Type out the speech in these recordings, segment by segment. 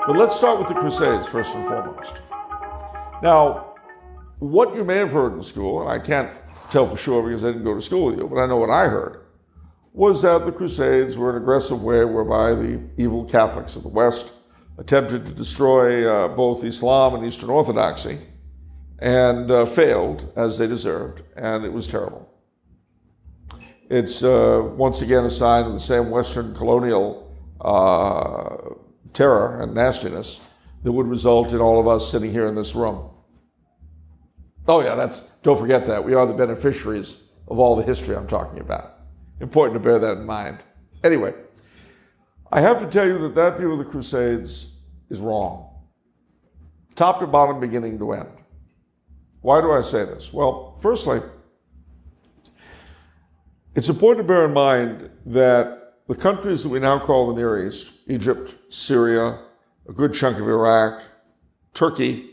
But let's start with the Crusades first and foremost. Now, what you may have heard in school, and I can't tell for sure because I didn't go to school with you, but I know what I heard, was that the Crusades were an aggressive way whereby the evil Catholics of the West attempted to destroy both Islam and Eastern Orthodoxy, and failed, as they deserved, and it was terrible. It's once again a sign of the same Western colonial terror and nastiness that would result in all of us sitting here in this room. Oh yeah, don't forget that. We are the beneficiaries of all the history I'm talking about. Important to bear that in mind. Anyway, I have to tell you that view of the Crusades is wrong. Top to bottom, beginning to end. Why do I say this? Well, firstly, it's important to bear in mind that the countries that we now call the Near East, Egypt, Syria, a good chunk of Iraq, Turkey,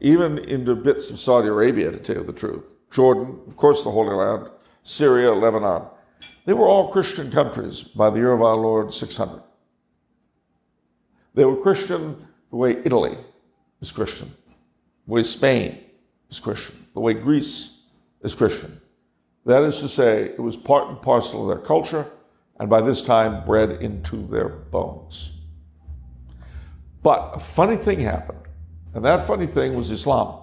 even into bits of Saudi Arabia, to tell you the truth, Jordan, of course the Holy Land, Syria, Lebanon, they were all Christian countries by the year of our Lord 600. They were Christian the way Italy is Christian, the way Spain is Christian, the way Greece is Christian. That is to say, it was part and parcel of their culture, and by this time bred into their bones. But a funny thing happened, and that funny thing was Islam.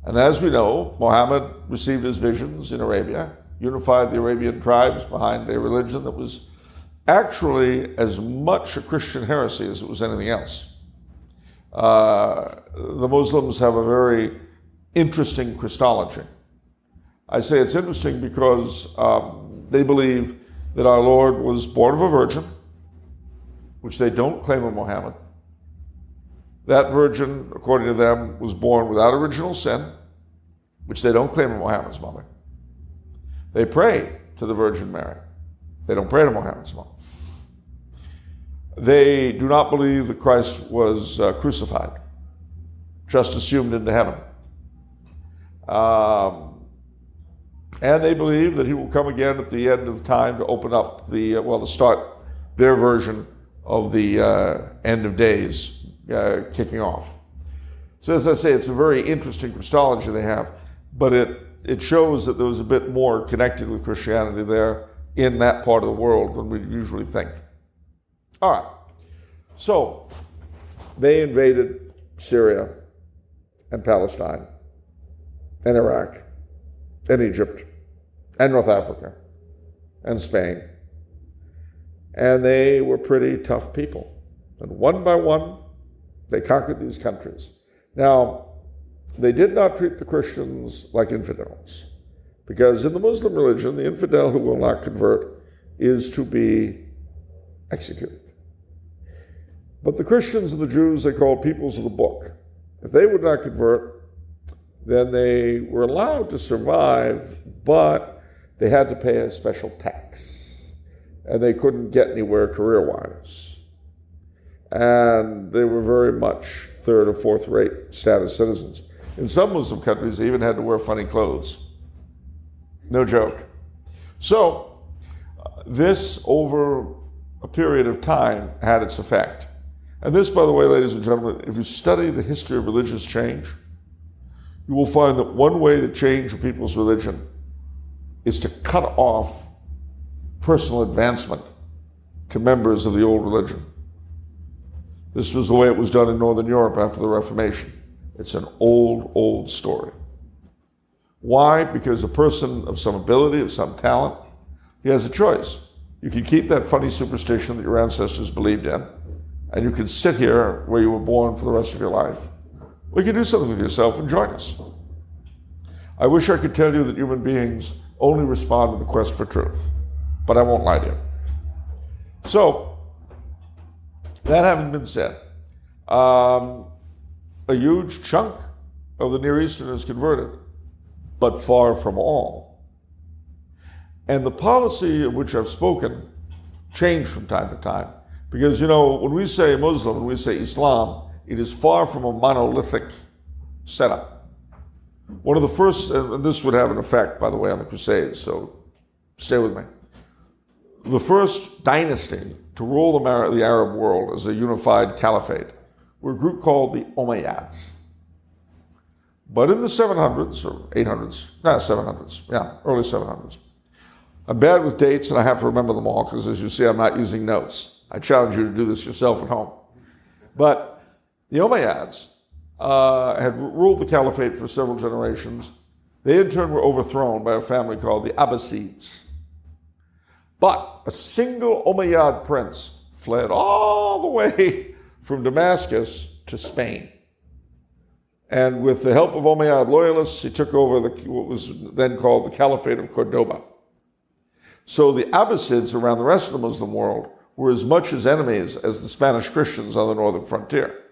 And as we know, Muhammad received his visions in Arabia, unified the Arabian tribes behind a religion that was actually as much a Christian heresy as it was anything else. The Muslims have a very interesting Christology. I say it's interesting because they believe that our Lord was born of a virgin, which they don't claim of Muhammad. That virgin, according to them, was born without original sin, which they don't claim of Muhammad's mother. They pray to the Virgin Mary. They don't pray to Muhammad's mother. They do not believe that Christ was crucified, just assumed into heaven. And they believe that he will come again at the end of time to open up to start their version of the end of days kicking off. So as I say, it's a very interesting Christology they have, but it shows that there was a bit more connected with Christianity there in that part of the world than we usually think. All right, so they invaded Syria and Palestine and Iraq and Egypt and North Africa and Spain. And they were pretty tough people. And one by one, they conquered these countries. Now, they did not treat the Christians like infidels, because in the Muslim religion, the infidel who will not convert is to be executed. But the Christians and the Jews, they called peoples of the book. If they would not convert, then they were allowed to survive, but they had to pay a special tax, and they couldn't get anywhere career-wise. And they were very much third or fourth rate status citizens. In some Muslim countries, they even had to wear funny clothes. No joke. So this, over a period of time, had its effect. And this, by the way, ladies and gentlemen, if you study the history of religious change, you will find that one way to change a people's religion is to cut off personal advancement to members of the old religion. This was the way it was done in Northern Europe after the Reformation. It's an old story. Why? Because a person of some ability, of some talent, he has a choice. You can keep that funny superstition that your ancestors believed in, and you can sit here where you were born for the rest of your life. Or you can do something with yourself and join us. I wish I could tell you that human beings only respond to the quest for truth, but I won't lie to you. So, that having been said, a huge chunk of the Near Easterners converted, but far from all. And the policy of which I've spoken changed from time to time. Because, when we say Muslim, when we say Islam, it is far from a monolithic setup. One of the first, and this would have an effect, by the way, on the Crusades, so stay with me. The first dynasty to rule the Arab world as a unified caliphate were a group called the Umayyads. But in the 700s or 800s, early 700s. I'm bad with dates and I have to remember them all because, as you see, I'm not using notes. I challenge you to do this yourself at home. But the Umayyads had ruled the caliphate for several generations. They in turn were overthrown by a family called the Abbasids. But a single Umayyad prince fled all the way from Damascus to Spain. And with the help of Umayyad loyalists, he took over what was then called the Caliphate of Cordoba. So the Abbasids around the rest of the Muslim world were as much as enemies as the Spanish Christians on the northern frontier.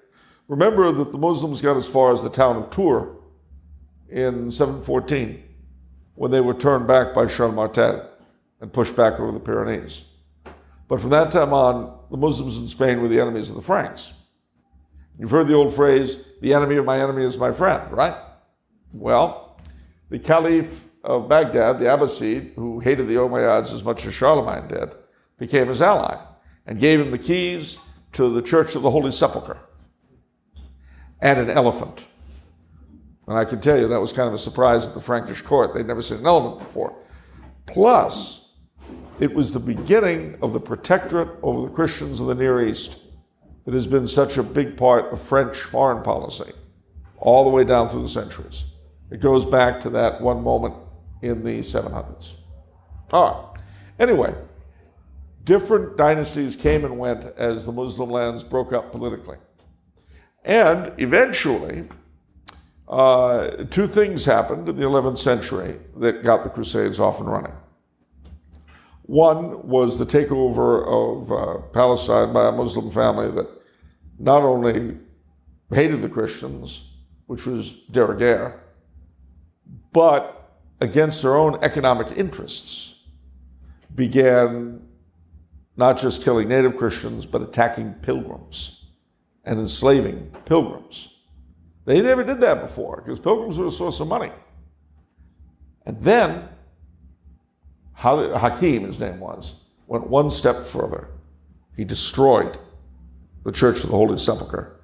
Remember that the Muslims got as far as the town of Tours in 714 when they were turned back by Charles Martel and pushed back over the Pyrenees. But from that time on, the Muslims in Spain were the enemies of the Franks. You've heard the old phrase, the enemy of my enemy is my friend, right? Well, the Caliph of Baghdad, the Abbasid, who hated the Umayyads as much as Charlemagne did, became his ally and gave him the keys to the Church of the Holy Sepulchre and an elephant. And I can tell you that was kind of a surprise at the Frankish court. They'd never seen an elephant before. Plus, it was the beginning of the protectorate over the Christians of the Near East that has been such a big part of French foreign policy all the way down through the centuries. It goes back to that one moment in the 700s. All right. Anyway, different dynasties came and went as the Muslim lands broke up politically. And eventually, two things happened in the 11th century that got the Crusades off and running. One was the takeover of Palestine by a Muslim family that not only hated the Christians, which was de rigueur, but against their own economic interests, began not just killing native Christians, but attacking pilgrims and enslaving pilgrims. They never did that before, because pilgrims were a source of money. And then, Hakim, his name was, went one step further. He destroyed the Church of the Holy Sepulchre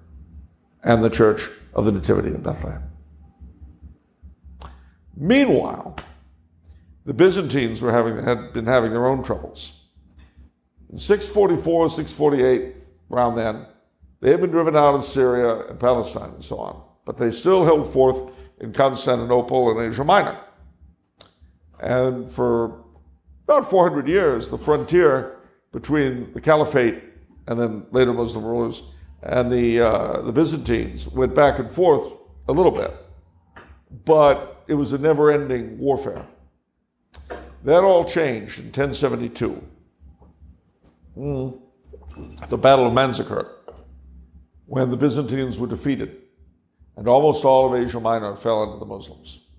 and the Church of the Nativity in Bethlehem. Meanwhile, the Byzantines had been having their own troubles. In 644, 648, around then, they had been driven out of Syria and Palestine and so on, but they still held forth in Constantinople and Asia Minor. And for about 400 years, the frontier between the Caliphate and then later Muslim rulers and the Byzantines went back and forth a little bit, but it was a never-ending warfare. That all changed in 1072, the Battle of Massacre, when the Byzantines were defeated and almost all of Asia Minor fell into the Muslims.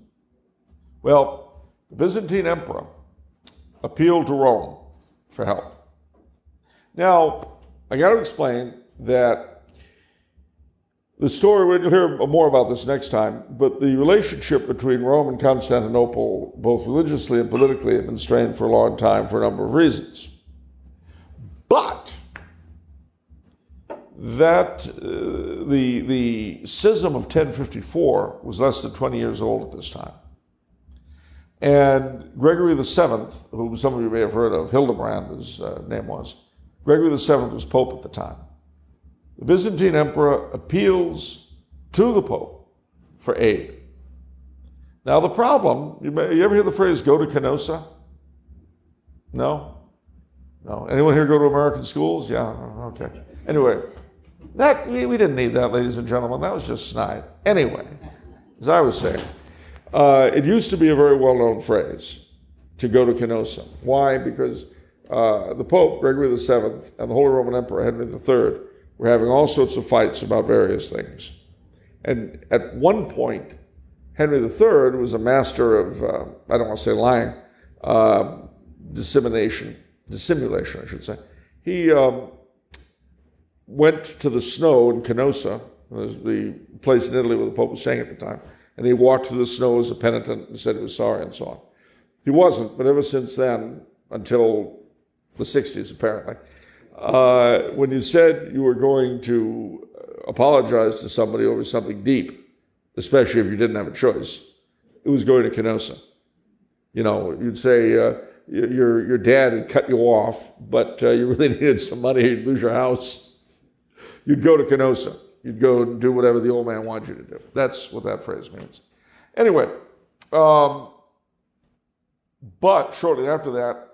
Well, the Byzantine emperor appealed to Rome for help. Now, I got to explain that the story, we'll hear more about this next time, but the relationship between Rome and Constantinople, both religiously and politically, had been strained for a long time for a number of reasons. But that the schism of 1054 was less than 20 years old at this time. And Gregory the Seventh, who some of you may have heard of, Hildebrand, his name was, Gregory the Seventh was Pope at the time. The Byzantine emperor appeals to the Pope for aid. Now the problem, you ever hear the phrase, go to Canossa? No? No. Anyone here go to American schools? Yeah, okay. Anyway, we didn't need that, ladies and gentlemen. That was just snide. Anyway, as I was saying, it used to be a very well-known phrase, to go to Canossa. Why? Because the Pope, Gregory the Seventh, and the Holy Roman Emperor, Henry III, were having all sorts of fights about various things. And at one point, Henry III was a master of, I don't want to say lying, dissimulation, I should say. He went to the snow in Canossa, the place in Italy where the Pope was staying at the time, and he walked through the snow as a penitent and said he was sorry and so on. He wasn't, but ever since then, until the 60s apparently, when you said you were going to apologize to somebody over something deep, especially if you didn't have a choice, it was going to Canossa. You know, you'd say your dad had cut you off, but you really needed some money, you'd lose your house. You'd go to Canossa. You'd go and do whatever the old man wanted you to do. That's what that phrase means. Anyway, but shortly after that,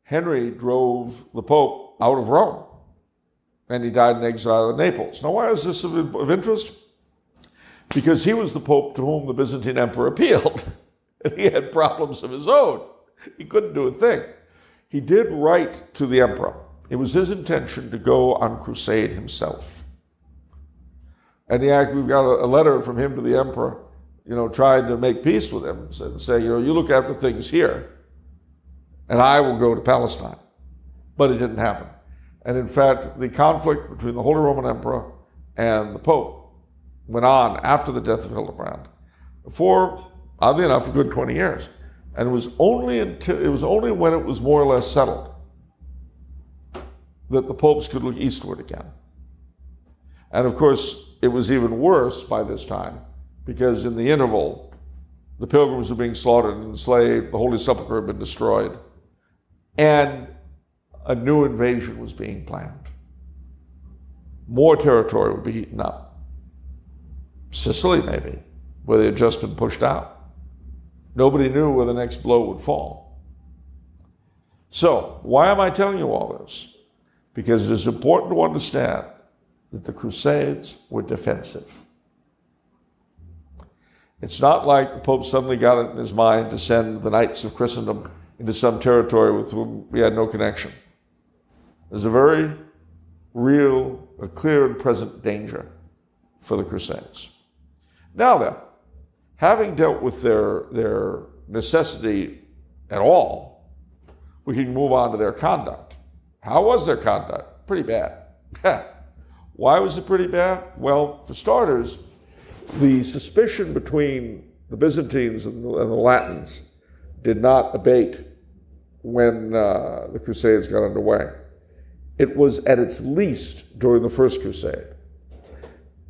Henry drove the Pope out of Rome, and he died in exile in Naples. Now, why is this of interest? Because he was the Pope to whom the Byzantine Emperor appealed, and he had problems of his own. He couldn't do a thing. He did write to the Emperor. It was his intention to go on crusade himself. And we've got a letter from him to the Emperor, you know, trying to make peace with him, and say, you know, you look after things here, and I will go to Palestine. But it didn't happen. And in fact, the conflict between the Holy Roman Emperor and the Pope went on after the death of Hildebrand for, oddly enough, a good 20 years. And it was only when it was more or less settled that the popes could look eastward again. And of course, it was even worse by this time, because in the interval, the pilgrims were being slaughtered and enslaved, the Holy Sepulchre had been destroyed, and a new invasion was being planned. More territory would be eaten up. Sicily, maybe, where they had just been pushed out. Nobody knew where the next blow would fall. So, why am I telling you all this? Because it is important to understand that the Crusades were defensive. It's not like the Pope suddenly got it in his mind to send the Knights of Christendom into some territory with whom we had no connection. There's a very real, a clear and present danger for the Crusades. Now then, having dealt with their necessity at all, we can move on to their conduct. How was their conduct? Pretty bad. Why was it pretty bad? Well, for starters, the suspicion between the Byzantines and the Latins did not abate when the Crusades got underway. It was at its least during the First Crusade.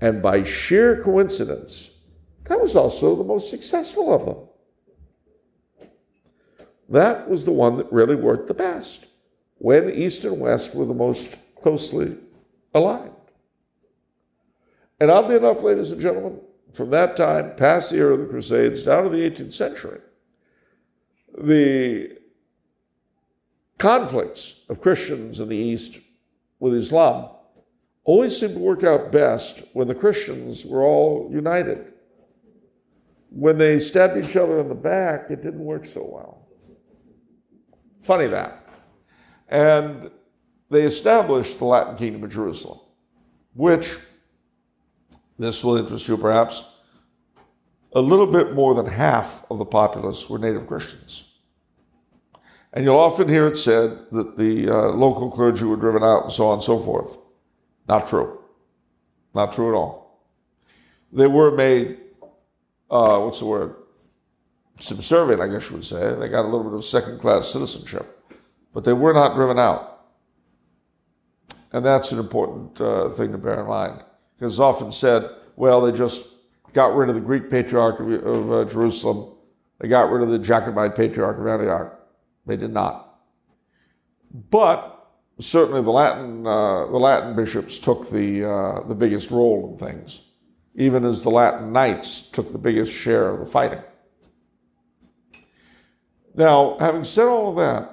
And by sheer coincidence, that was also the most successful of them. That was the one that really worked the best, when East and West were the most closely aligned. And oddly enough, ladies and gentlemen, from that time, past the era of the Crusades, down to the 18th century, the conflicts of Christians in the East with Islam always seemed to work out best when the Christians were all united. When they stabbed each other in the back, it didn't work so well. Funny that. And they established the Latin Kingdom of Jerusalem, which, this will interest you perhaps, a little bit more than half of the populace were native Christians. And you'll often hear it said that the local clergy were driven out and so on and so forth. Not true. Not true at all. They were made, subservient, I guess you would say. They got a little bit of second-class citizenship. But they were not driven out. And that's an important thing to bear in mind. Because it's often said, well, they just got rid of the Greek Patriarch of Jerusalem. They got rid of the Jacobite Patriarch of Antioch. They did not. But certainly the Latin bishops took the biggest role in things, even as the Latin knights took the biggest share of the fighting. Now, having said all of that,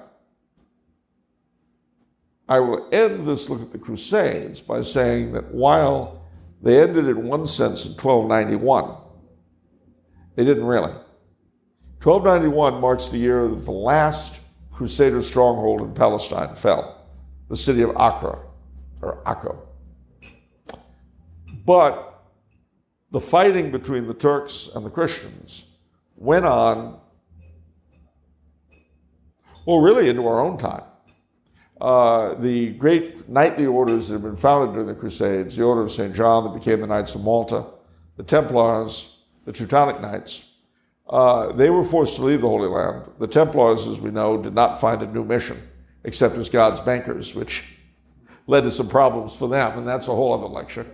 I will end this look at the Crusades by saying that while they ended in one sense in 1291, they didn't really. 1291 marks the year that the last Crusader stronghold in Palestine fell, the city of Acre, or Akko. But the fighting between the Turks and the Christians went on, well, really into our own time. The great knightly orders that had been founded during the Crusades, the Order of St. John that became the Knights of Malta, the Templars, the Teutonic Knights, they were forced to leave the Holy Land. The Templars, as we know, did not find a new mission except as God's bankers, which led to some problems for them, and that's a whole other lecture.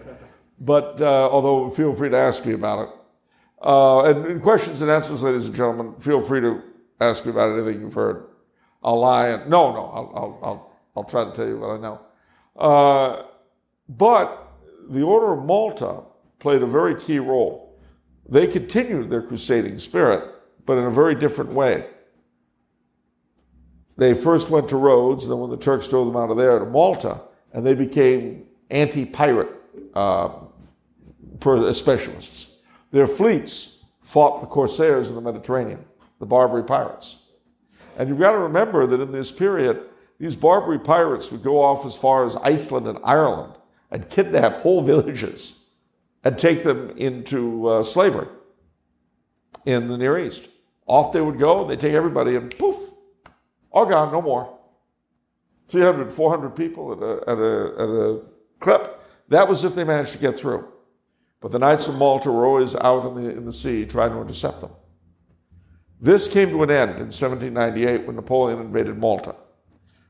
But although feel free to ask me about it. And in questions and answers, ladies and gentlemen, feel free to ask me about anything you've heard. I'll lie. I'll try to tell you what I know. But the Order of Malta played a very key role. They continued their crusading spirit, but in a very different way. They first went to Rhodes, and then when the Turks drove them out of there, to Malta, and they became anti-pirate specialists. Their fleets fought the corsairs in the Mediterranean, the Barbary Pirates. And you've got to remember that in this period, these Barbary pirates would go off as far as Iceland and Ireland and kidnap whole villages and take them into slavery in the Near East. Off they would go, and they'd take everybody and poof, all gone, no more. 300, 400 people at a clip. That was if they managed to get through. But the Knights of Malta were always out in the sea trying to intercept them. This came to an end in 1798 when Napoleon invaded Malta.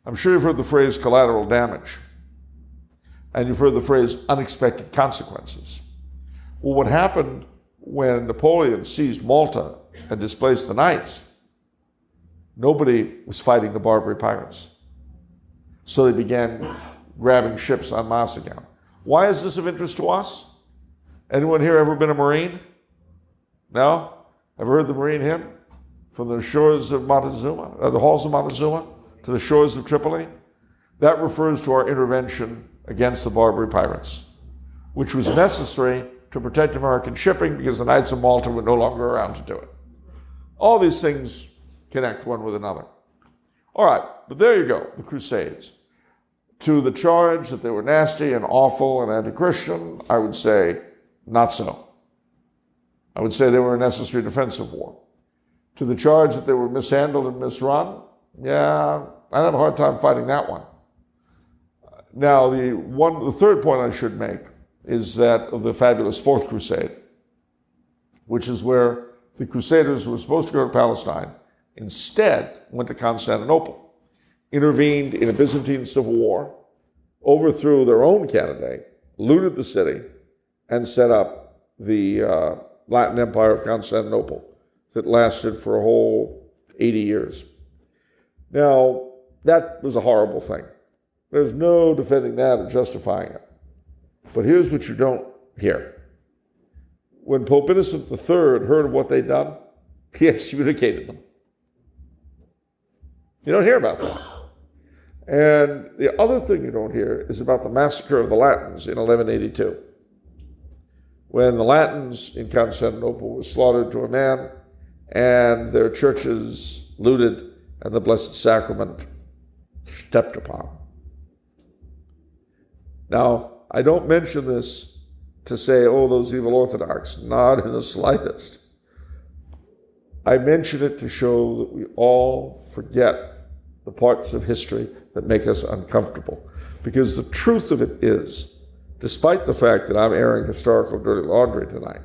I'm sure you've heard the phrase collateral damage, and you've heard the phrase unexpected consequences. Well, what happened when Napoleon seized Malta and displaced the Knights? Nobody was fighting the Barbary pirates. So they began grabbing ships on Massacre. Why is this of interest to us? Anyone here ever been a Marine? No? Ever heard the Marine hymn? From the shores of Montezuma, the halls of Montezuma, to the shores of Tripoli? That refers to our intervention against the Barbary pirates, which was necessary to protect American shipping because the Knights of Malta were no longer around to do it. All these things connect one with another. All right, but there you go, the Crusades. To the charge that they were nasty and awful and anti-Christian, I would say not so. I would say they were a necessary defensive war. To the charge that they were mishandled and misrun, yeah, I'd have a hard time fighting that one. Now, the third point I should make is that of the fabulous Fourth Crusade, which is where the Crusaders who were supposed to go to Palestine instead went to Constantinople, intervened in a Byzantine civil war, overthrew their own candidate, looted the city, and set up the Latin Empire of Constantinople that lasted for a whole 80 years. Now, that was a horrible thing. There's no defending that or justifying it. But here's what you don't hear. When Pope Innocent III heard of what they'd done, he excommunicated them. You don't hear about that. And the other thing you don't hear is about the massacre of the Latins in 1182, when the Latins in Constantinople were slaughtered to a man and their churches looted and the Blessed Sacrament stepped upon. Now, I don't mention this to say, oh, those evil Orthodox, not in the slightest. I mention it to show that we all forget the parts of history that make us uncomfortable. Because the truth of it is, despite the fact that I'm airing historical dirty laundry tonight,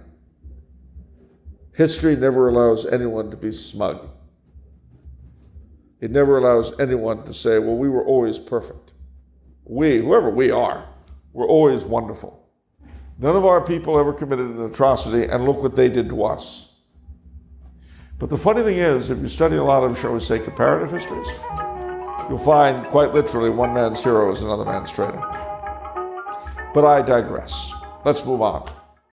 history never allows anyone to be smug. It never allows anyone to say, well, we were always perfect. We, whoever we are, we're always wonderful. None of our people ever committed an atrocity, and look what they did to us. But the funny thing is, if you study a lot of, shall we say, comparative histories, you'll find quite literally one man's hero is another man's traitor. But I digress. Let's move on.